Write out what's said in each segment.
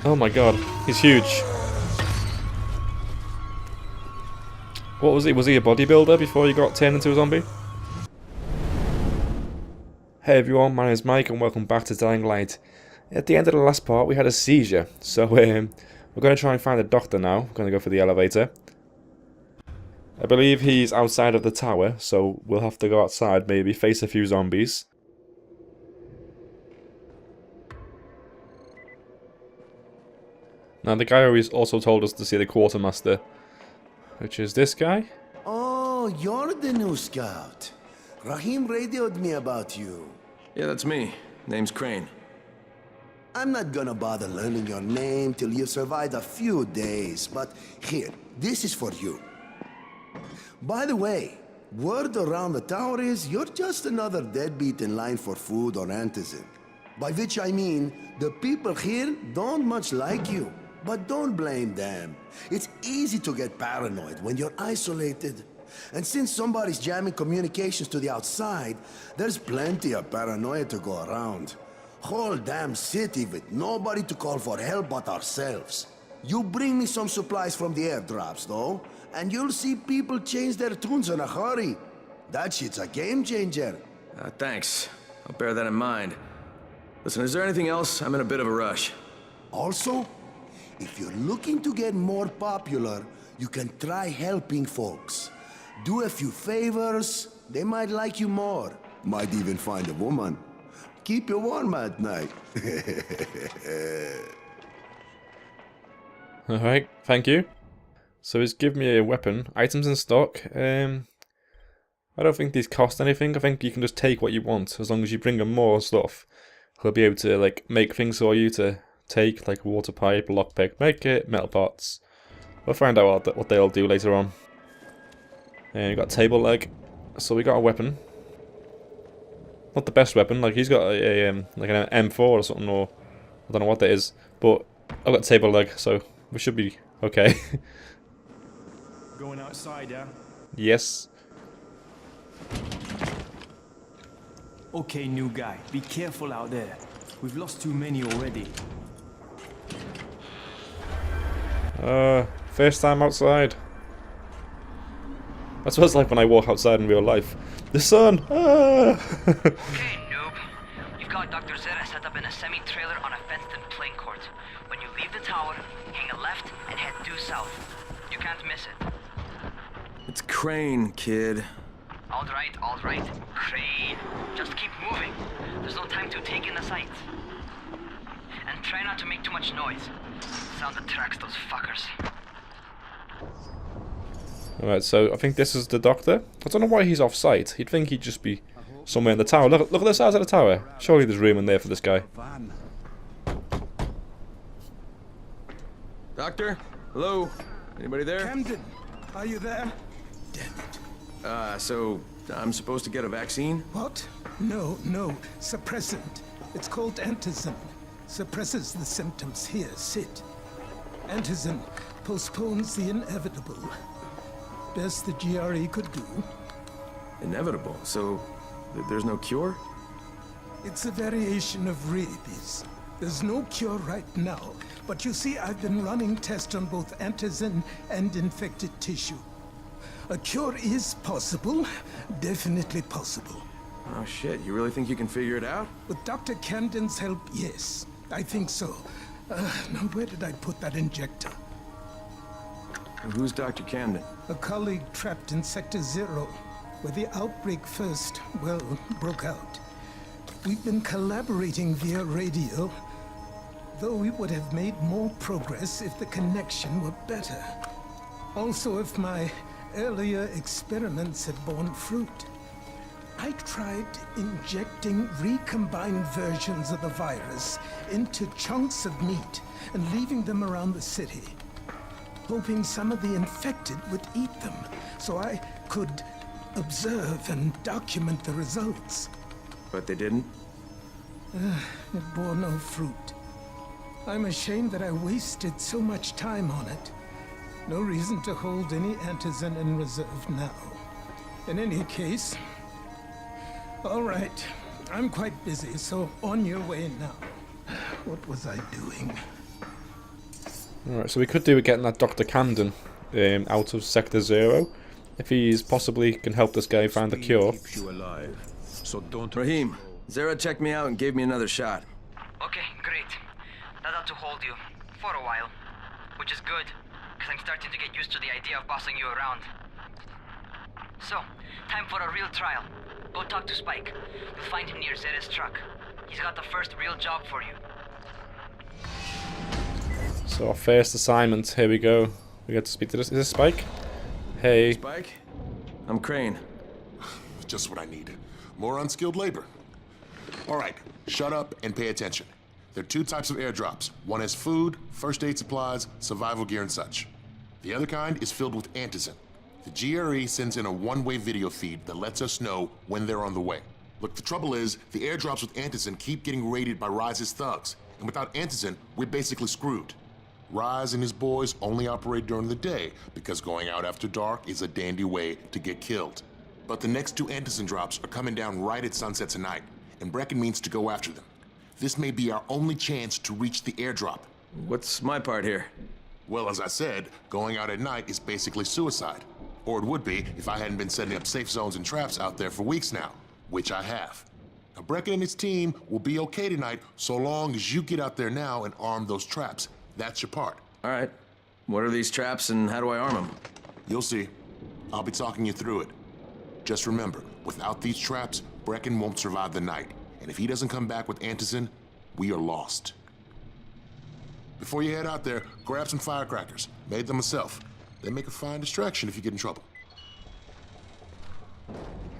Oh my god, he's huge. What was he? Was he a bodybuilder before he got turned into a zombie? Hey everyone, my name is Mike and welcome back to Dying Light. At the end of the last part we had a seizure, so we're going to try and find a doctor now. We're going to go for the elevator. I believe he's outside of the tower, so we'll have to go outside, maybe face a few zombies. Now the guy always also told us to see the quartermaster, which is this guy. Oh, you're the new scout. Rahim radioed me about you. Yeah, that's me. Name's Crane. I'm not gonna bother learning your name till you've survived a few days, but here, this is for you. By the way, word around the tower is you're just another deadbeat in line for food or antizin. By which I mean, the people here don't much like you. But don't blame them. It's easy to get paranoid when you're isolated. And since somebody's jamming communications to the outside, there's plenty of paranoia to go around. Whole damn city with nobody to call for help but ourselves. You bring me some supplies from the airdrops, though, and you'll see people change their tunes in a hurry. That shit's a game changer. Thanks. I'll bear that in mind. Listen, is there anything else? I'm in a bit of a rush. Also, if you're looking to get more popular, you can try helping folks. Do a few favors, they might like you more. Might even find a woman. Keep you warm at night. Alright, thank you. So he's given me a weapon, items in stock. I don't think these cost anything. I think you can just take what you want as long as you bring him more stuff. He'll be able to like make things for you to take, like a water pipe, lockpick, make it, metal pots. We'll find out what they'll do later on. And we got a table leg, so we got a weapon. Not the best weapon, like he's got a like an M4 or something, or I don't know what that is. But I've got a table leg, so we should be okay. Going outside, yeah? Yes. Okay, new guy, be careful out there. We've lost too many already. First time outside. That's what it's like when I walk outside in real life. The sun! Ah! Okay, noob. You've got Dr. Zera set up in a semi-trailer on a fenced-in playing court. When you leave the tower, hang a left and head due south. You can't miss it. It's Crane, kid. Alright. Crane. Just keep moving. There's no time to take in the sights. And try not to make too much noise. Sound attracts those fuckers. Alright, so I think this is the doctor. I don't know why he's off-site. You'd think he'd just be somewhere in the tower. Look at the size of the tower. Surely there's room in there for this guy. Doctor? Hello? Anybody there? Camden, are you there? Damn it. So I'm supposed to get a vaccine? What? No, suppressant. It's called antizin. Suppresses the symptoms. Here, sit. Antizin postpones the inevitable. Best the GRE could do. Inevitable? So there's no cure? It's a variation of rabies. There's no cure right now, but you see, I've been running tests on both antizin and infected tissue. A cure is possible, definitely possible. Oh shit, you really think you can figure it out? With Dr. Camden's help, yes. I think so. Now where did I put that injector? Who's Dr. Camden? A colleague trapped in Sector 0, where the outbreak first, well, broke out. We've been collaborating via radio, though we would have made more progress if the connection were better. Also, if my earlier experiments had borne fruit. I tried injecting recombined versions of the virus into chunks of meat and leaving them around the city, hoping some of the infected would eat them so I could observe and document the results. But they didn't? It bore no fruit. I'm ashamed that I wasted so much time on it. No reason to hold any antizin in reserve now. In any case, all right, I'm quite busy, so on your way now. What was I doing? Alright, so we could do with getting that Dr. Camden out of Sector 0. If he's possibly can help this guy find the cure. Keeps you alive, so don't. Rahim, Zara checked me out and gave me another shot. Okay, great. That ought to hold you. For a while. Which is good, because I'm starting to get used to the idea of bossing you around. So, time for a real trial. Go talk to Spike. You'll find him near Zera's truck. He's got the first real job for you. So our first assignment, here we go. We get to speak to this. Is this Spike? Hey. Spike? I'm Crane. Just what I need. More unskilled labor. Alright, shut up and pay attention. There are two types of airdrops. One has food, first aid supplies, survival gear and such. The other kind is filled with antizin. The GRE sends in a one-way video feed that lets us know when they're on the way. Look, the trouble is, the airdrops with antizin keep getting raided by Rise's thugs, and without antizin, we're basically screwed. Rise and his boys only operate during the day because going out after dark is a dandy way to get killed. But the next two antizin drops are coming down right at sunset tonight, and Brecken means to go after them. This may be our only chance to reach the airdrop. What's my part here? Well, as I said, going out at night is basically suicide. Or it would be if I hadn't been setting up safe zones and traps out there for weeks now, which I have. Now, Brecken and his team will be okay tonight so long as you get out there now and arm those traps. That's your part. All right. What are these traps and how do I arm them? You'll see. I'll be talking you through it. Just remember, without these traps, Brecken won't survive the night. And if he doesn't come back with antizin, we are lost. Before you head out there, grab some firecrackers. Made them myself. They make a fine distraction if you get in trouble.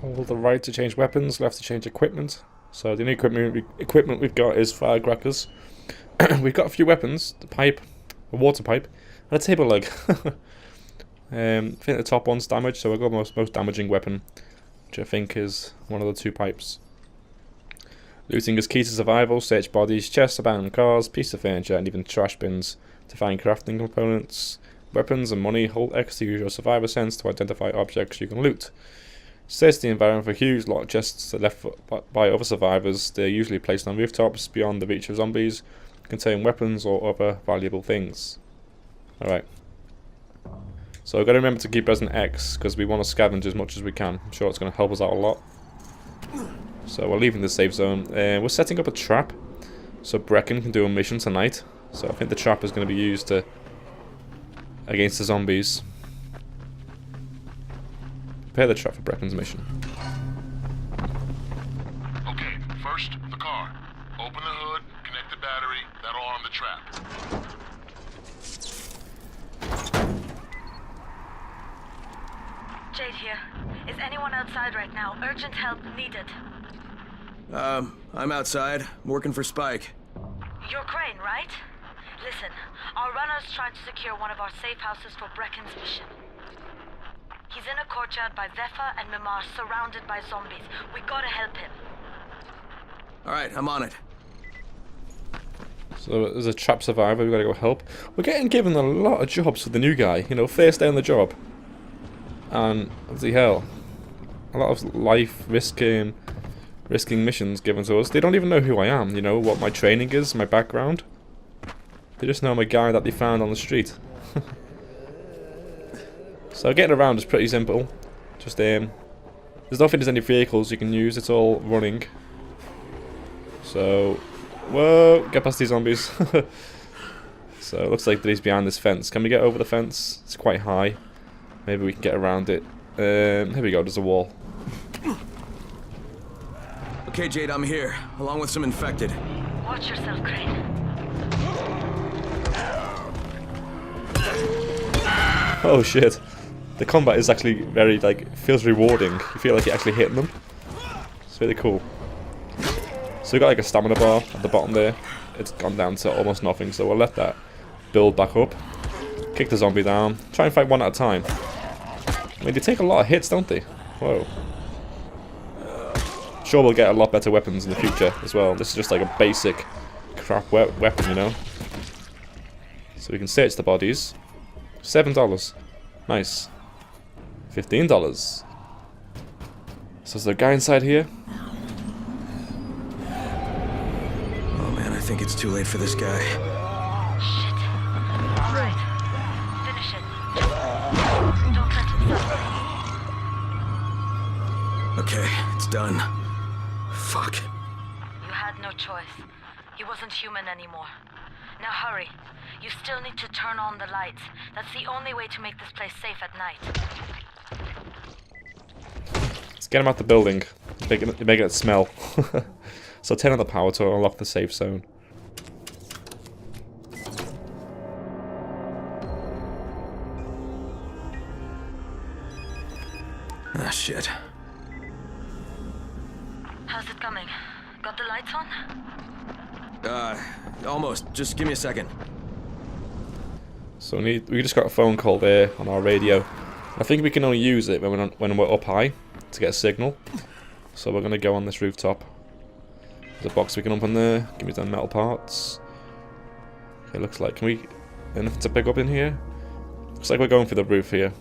Hold the right to change weapons, left to change equipment. So the only equipment we've got is firecrackers. We've got a few weapons, the pipe, a water pipe, and a table leg. I think the top one's damaged, so we've got most damaging weapon, which I think is one of the two pipes. Looting is key to survival. Search bodies, chests, abandoned cars, pieces of furniture, and even trash bins to find crafting components. Weapons and money. Hold X to use your survivor sense to identify objects you can loot. Search the environment for huge lot chests left by other survivors. They're usually placed on rooftops beyond the reach of zombies. Contain weapons or other valuable things. Alright. So I've got to remember to keep pressing X because we want to scavenge as much as we can. I'm sure it's going to help us out a lot. So we're leaving the safe zone. We're setting up a trap so Brecken can do a mission tonight. So I think the trap is going to be used against the zombies. Prepare the trap for Brecken's mission. Okay, first, the car. Open the hood, connect the battery, that'll arm the trap. Jade here. Is anyone outside right now? Urgent help needed. I'm outside, working for Spike. You're Crane, right? Listen, our runner's trying to secure one of our safe houses for Brecken's mission. He's in a courtyard by Vefa and Mimar, surrounded by zombies. We gotta help him. Alright, I'm on it. So there's a trap survivor, we've got to go help. We're getting given a lot of jobs for the new guy, you know, first day on the job. And, what the hell, a lot of life risking missions given to us. They don't even know who I am, you know, what my training is, my background. They just know I'm a guy that they found on the street. So getting around is pretty simple. Just there's nothing, there's any vehicles you can use, it's all running. So, whoa, get past these zombies. So it looks like that he's behind this fence. Can we get over the fence? It's quite high. Maybe we can get around it. Here we go, there's a wall. Okay, Jade, I'm here, along with some infected. Watch yourself, Crane. Oh shit. The combat is actually very, feels rewarding. You feel like you're actually hitting them. It's really cool. So we got like a stamina bar at the bottom there. It's gone down to almost nothing, so we'll let that build back up. Kick the zombie down. Try and fight one at a time. I mean, they take a lot of hits, don't they? Whoa. Sure, we'll get a lot better weapons in the future as well. This is just like a basic crap weapon, you know. So we can search the bodies. $7. Nice. $15. So is there a guy inside here? Oh man, I think it's too late for this guy. Shit. Okay, it's done. Fuck. You had no choice. He wasn't human anymore. Now hurry. You still need to turn on the lights. That's the only way to make this place safe at night. Let's get him out the building. Make it smell. So turn on the power to unlock the safe zone. Ah, shit. How's it coming? Got the lights on? Almost. Just give me a second. So we just got a phone call there on our radio. I think we can only use it when we're up high to get a signal. So we're gonna go on this rooftop. There's a box we can open there. Give me some metal parts. Okay, looks like anything to pick up in here? Looks like we're going for the roof here.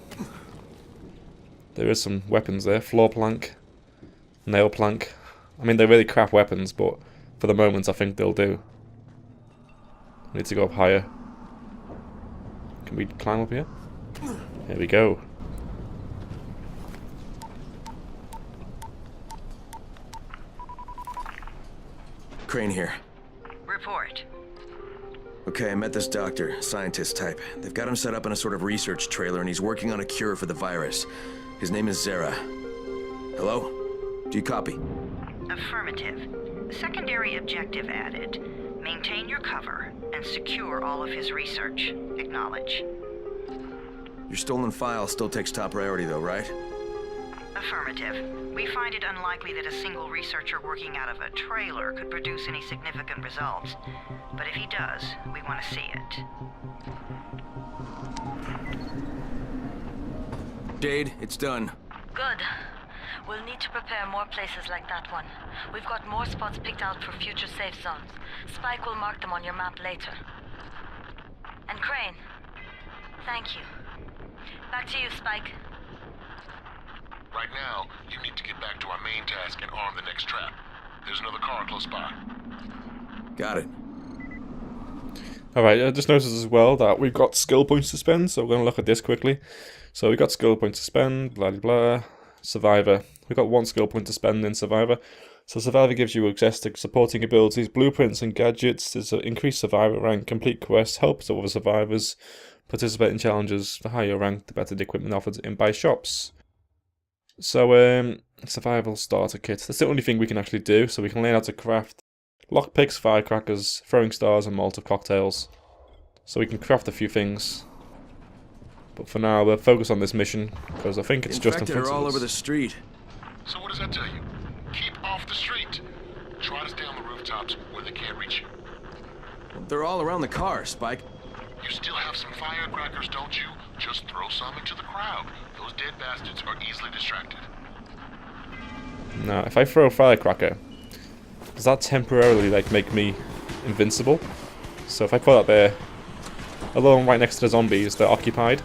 There is some weapons there. Floor plank, nail plank. I mean, they're really crap weapons, but for the moment, I think they'll do. We need to go up higher. Can we climb up here? Here we go. Crane here. Report. Okay, I met this doctor, scientist type. They've got him set up in a sort of research trailer, and he's working on a cure for the virus. His name is Zera. Hello? Do you copy? Affirmative. Secondary objective added. Maintain your cover and secure all of his research. Acknowledge. Your stolen file still takes top priority though, right? Affirmative. We find it unlikely that a single researcher working out of a trailer could produce any significant results. But if he does, we want to see it. Jade, it's done. Good. We'll need to prepare more places like that one. We've got more spots picked out for future safe zones. Spike will mark them on your map later. And Crane, thank you. Back to you, Spike. Right now, you need to get back to our main task and arm the next trap. There's another car close by. Got it. Alright, I just noticed as well that we've got skill points to spend, so we're going to look at this quickly. So we've got skill points to spend, blah blah blah. Survivor. We've got 1 skill point to spend in Survivor. So Survivor gives you access to supporting abilities, blueprints and gadgets. There's an increased Survivor rank, complete quests, help other survivors, participate in challenges. The higher rank, the better the equipment offered in by shops. So, survival starter kit. That's the only thing we can actually do. So we can learn how to craft lockpicks, firecrackers, throwing stars, and Molotov cocktails. So we can craft a few things. But for now, we'll focus on this mission because I think it's just in front of us. Infected are all over the street. So what does that tell you? Keep off the street. Try to stay on the rooftops where they can't reach you. They're all around the car, Spike. You still have some firecrackers, don't you? Just throw some into the crowd. Those dead bastards are easily distracted. Now, if I throw a firecracker, does that temporarily like make me invincible? So if I put that there, alone right next to the zombies, they're occupied.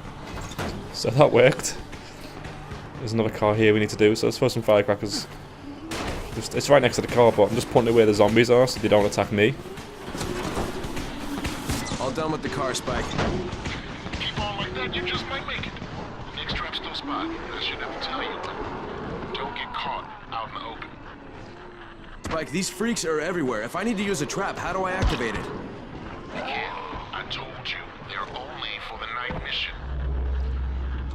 So that worked. There's another car here we need to do, so let's throw some firecrackers. It's right next to the car, but I'm just putting it where the zombies are so they don't attack me. All done with the car, Spike. Keep on like that, you just might make it. The next trap's no spot. I should never tell you. Don't get caught out in the open. Spike, these freaks are everywhere. If I need to use a trap, how do I activate it? You can't. I told you, they're only for the night mission.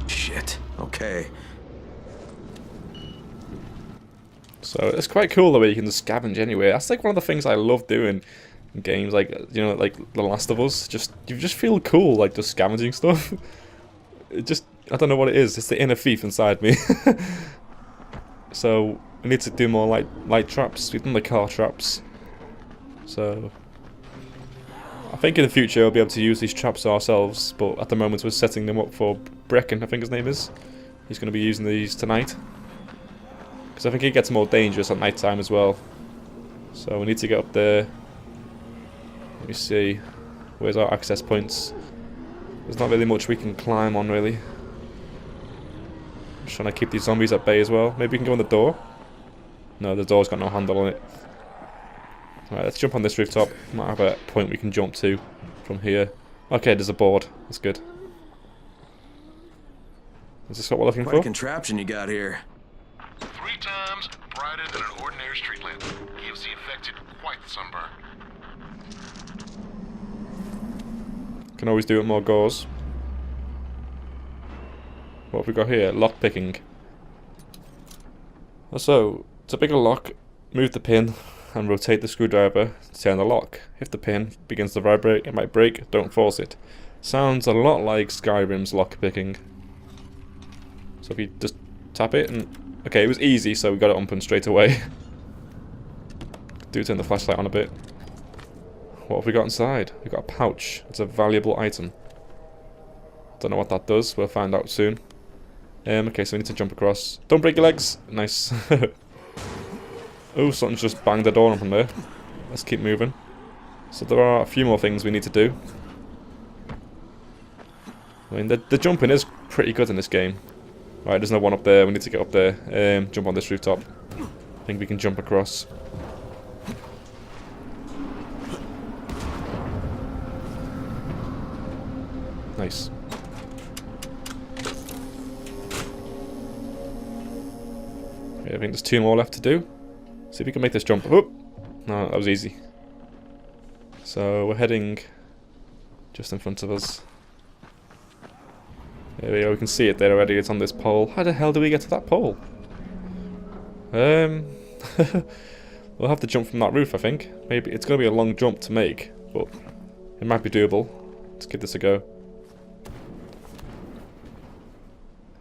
Shit. Okay. So it's quite cool the way you can just scavenge anywhere. That's like one of the things I love doing in games, like, you know, like The Last of Us. You just feel cool, like, just scavenging stuff. I don't know what it is. It's the inner thief inside me. So we need to do more light traps. We've done the car traps. So I think in the future we'll be able to use these traps ourselves, but at the moment we're setting them up for Brecken, I think his name is. He's going to be using these tonight. Because I think it gets more dangerous at night time as well. So we need to get up there. Let me see. Where's our access points? There's not really much we can climb on, really. I'm just trying to keep these zombies at bay as well. Maybe we can go on the door? No, the door's got no handle on it. Alright, let's jump on this rooftop. Might have a point we can jump to from here. Okay, there's a board. That's good. Is this what we're looking Quite a for? contraption you got here. 3 times brighter than an ordinary street lamp. Gives the affected quite the sunburn. Can always do it more gauze. What have we got here? Lock picking. So, to pick a lock, move the pin and rotate the screwdriver to turn the lock. If the pin begins to vibrate, it might break, don't force it. Sounds a lot like Skyrim's lock picking. So if you just tap it and... Okay, it was easy, so we got it open straight away. Do turn the flashlight on a bit. What have we got inside? We've got a pouch. It's a valuable item. Don't know what that does, we'll find out soon. Okay, so we need to jump across. Don't break your legs! Nice. Oh, something's just banged the door open there. Let's keep moving. So there are a few more things we need to do. I mean, the jumping is pretty good in this game. Right, there's no one up there, we need to get up there. Jump on this rooftop. I think we can jump across. Nice. Okay, I think there's 2 more left to do. See if we can make this jump. Oh! No, that was easy. So we're heading just in front of us. There we go, we can see it there already, it's on this pole. How the hell do we get to that pole? We'll have to jump from that roof, I think. Maybe it's going to be a long jump to make, but it might be doable. Let's give this a go.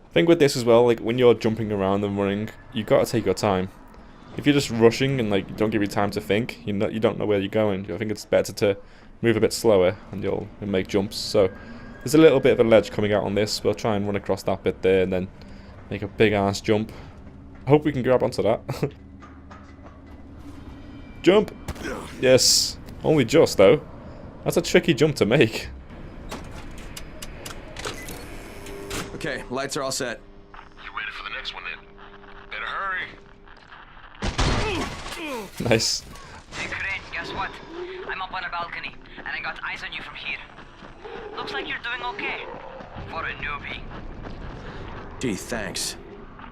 I think with this as well, like when you're jumping around and running, you've got to take your time. If you're just rushing and like you don't give you time to think, you don't know where you're going. I think it's better to move a bit slower and you'll make jumps. So there's a little bit of a ledge coming out on this. We'll try and run across that bit there and then make a big ass jump. I hope we can grab onto that. Jump! Yes. Only just though. That's a tricky jump to make. Okay, lights are all set. You ready for the next one then? Better hurry. Nice. Hey, Crane, guess what? I'm up on a balcony, and I got eyes on you from here. Looks like you're doing okay. For a newbie. Gee, thanks.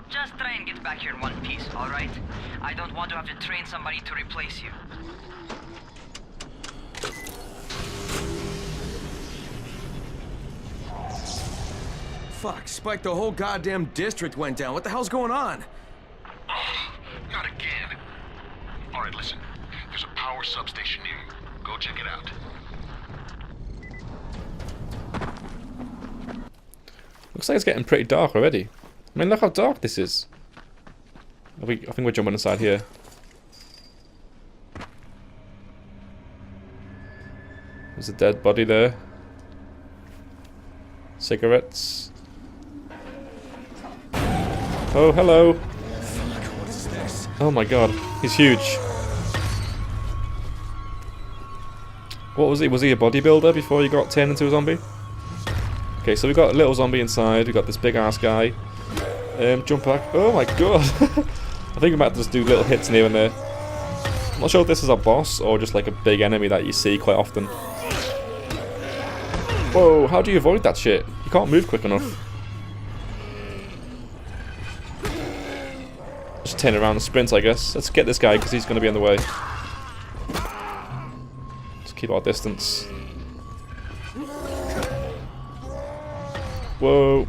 Just try and get back here in one piece, alright? I don't want to have to train somebody to replace you. Fuck, Spike, the whole goddamn district went down. What the hell's going on? Oh, not again. Alright, listen. There's a power substation near you. Go check it out. Looks like it's getting pretty dark already. I mean, look how dark this is. I think we're jumping inside here. There's a dead body there. Cigarettes. Oh, hello. What is this? Oh my god, he's huge. What was he? Was he a bodybuilder before he got turned into a zombie? Okay, so we got a little zombie inside. We got this big ass guy. Jump back. Oh my god. I think we might just do little hits here and there. I'm not sure if this is a boss or just like a big enemy that you see quite often. Whoa, how do you avoid that shit? You can't move quick enough. Just turn around and sprint, I guess. Let's get this guy because he's going to be in the way. Just keep our distance. Whoa.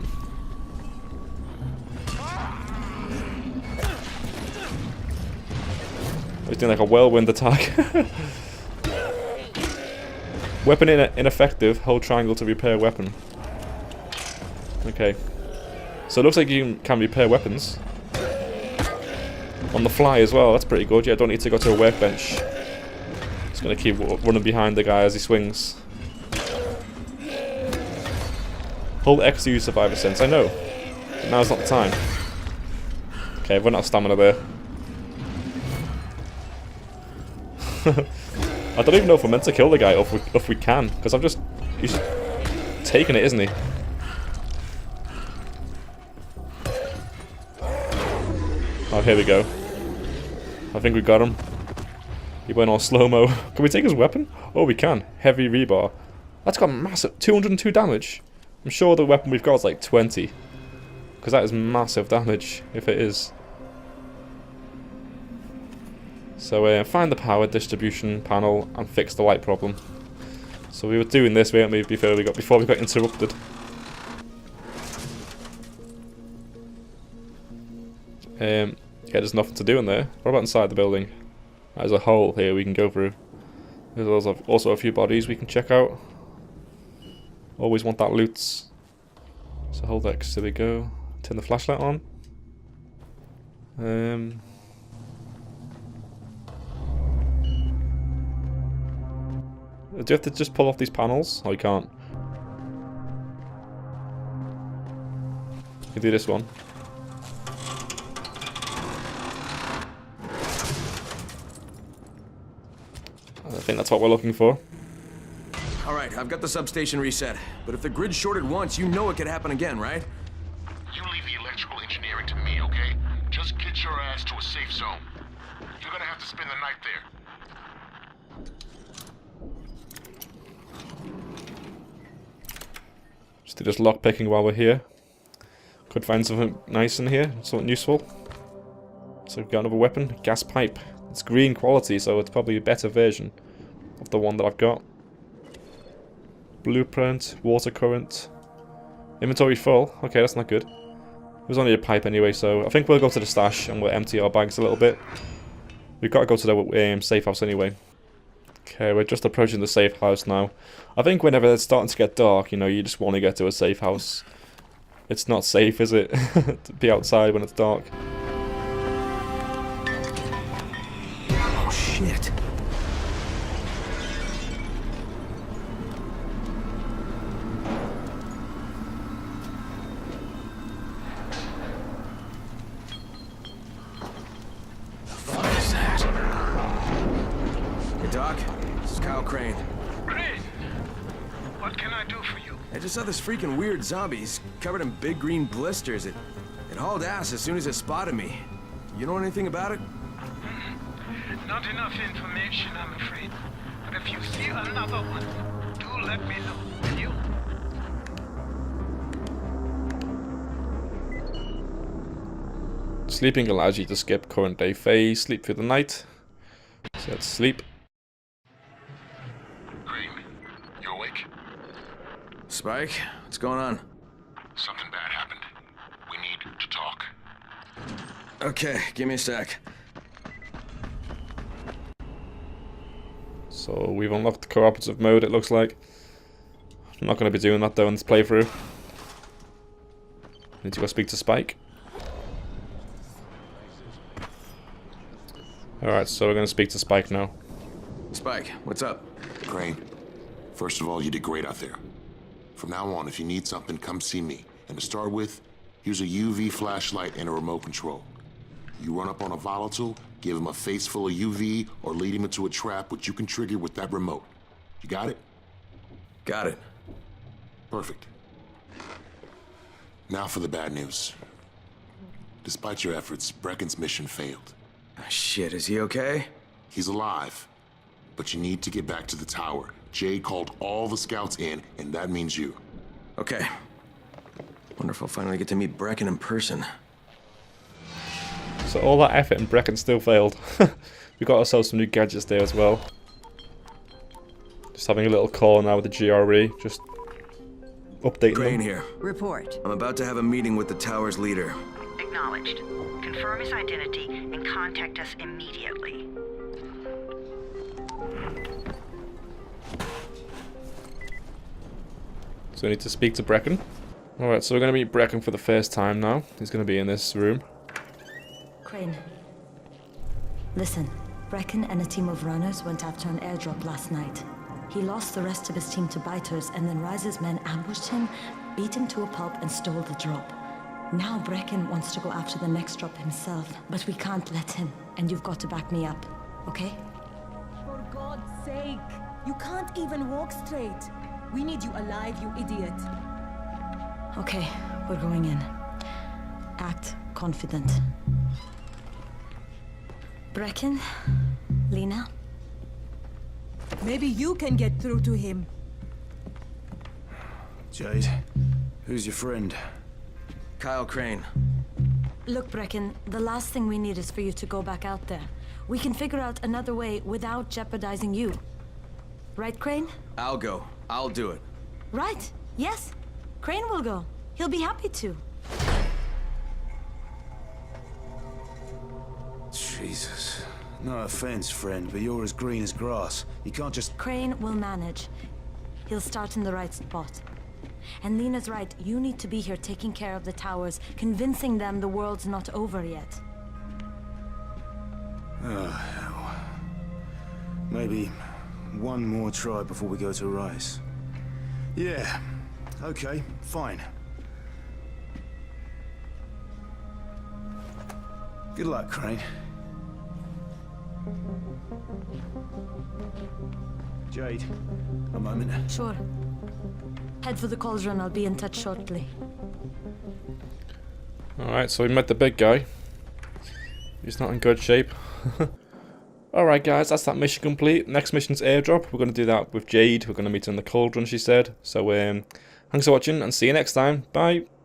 He's doing like a whirlwind attack. Weapon ineffective. Hold triangle to repair weapon. Okay. So it looks like you can repair weapons. On the fly as well. That's pretty good. Yeah, I don't need to go to a workbench. Just gonna keep running behind the guy as he swings. Hold X to use survivor sense. I know. But now's not the time. Okay, I've run out of stamina there. I don't even know if we're meant to kill the guy or if we can, because I've just... He's taking it, isn't he? Oh, here we go. I think we got him. He went all slow-mo. Can we take his weapon? Oh, we can. Heavy rebar. That's got massive... 202 damage. I'm sure the weapon we've got is like 20. Because that is massive damage, if it is. So find the power distribution panel and fix the light problem. So we were doing this, weren't we, before we got interrupted. Yeah, there's nothing to do in there. What about inside the building? There's a hole here we can go through. There's also a few bodies we can check out. Always want that loot. So hold X, there we go. Turn the flashlight on. Do you have to just pull off these panels? Oh, you can't. You can do this one. I think that's what we're looking for. Alright, I've got the substation reset. But if the grid shorted once, you know it could happen again, right? You leave the electrical engineering to me, okay? Just get your ass to a safe zone. You're gonna have to spend the night there. Just do this lock picking while we're here. Could find something nice in here, something useful. So we've got another weapon, gas pipe. It's green quality, so it's probably a better version of the one that I've got. Blueprint, water current. Inventory full. Okay, that's not good. It was only a pipe anyway, so I think we'll go to the stash and we'll empty our bags a little bit. We've got to go to the safe house anyway. Okay, we're just approaching the safe house now. I think whenever it's starting to get dark, you know, you just want to get to a safe house. It's not safe, is it? To be outside when it's dark. Oh, shit. What is that? Hey, Doc. This is Kyle Crane. Crane, what can I do for you? I just saw this freaking weird zombie. He's covered in big green blisters. It hauled ass as soon as it spotted me. You know anything about it? Not enough information, I'm afraid. But if you see another one, do let me know, will you? Sleeping allows you to skip current day phase, sleep through the night. So let's sleep. Crane, you awake? Spike, what's going on? Something bad happened. We need to talk. Okay, give me a sec. So we've unlocked cooperative mode, it looks like. I'm not going to be doing that though in this playthrough. Need to go speak to Spike. Alright, so we're going to speak to Spike now. Spike, what's up? Crane, first of all, you did great out there. From now on, if you need something, come see me. And to start with, here's a UV flashlight and a remote control. You run up on a volatile, give him a face full of UV, or lead him into a trap which you can trigger with that remote. You got it? Got it. Perfect. Now for the bad news. Despite your efforts, Brecken's mission failed. Shit, is he okay? He's alive, but you need to get back to the tower. Jade called all the scouts in, and that means you. Okay. Wonder if I'll finally get to meet Brecken in person. So all that effort and Brecken still failed. We got ourselves some new gadgets there as well. Just having a little call now with the GRE, just updating Crane them. here. Report. I'm about to have a meeting with the tower's leader. Acknowledged. Confirm his identity and contact us immediately. So we need to speak to Brecken. Alright, so we're going to meet Brecken for the first time now. He's going to be in this room. Crane. Listen, Brecken and a team of runners went after an airdrop last night. He lost the rest of his team to biters, and then Rise's men ambushed him, beat him to a pulp, and stole the drop. Now Brecken wants to go after the next drop himself, but we can't let him, and you've got to back me up, okay? For God's sake! You can't even walk straight! We need you alive, you idiot! Okay, we're going in. Act confident. Brecken? Lena? Maybe you can get through to him. Jade, who's your friend? Kyle Crane. Look, Brecken, the last thing we need is for you to go back out there. we can figure out another way without jeopardizing you. Right, Crane? I'll go. I'll do it. Right. Yes. Crane will go. He'll be happy to. Jesus. No offense, friend, but you're as green as grass. You can't just... Crane will manage. He'll start in the right spot. And Lena's right, you need to be here taking care of the towers, convincing them the world's not over yet. Oh, hell. Maybe one more try before we go to Rice. Yeah, okay, fine. Good luck, Crane. Jade, a moment. Sure. Head for the cauldron, I'll be in touch shortly. Alright, so we met the big guy. He's not in good shape. Alright guys, that's that mission complete. Next mission's airdrop. We're going to do that with Jade. We're going to meet her in the cauldron, she said. So, thanks for watching and see you next time. Bye.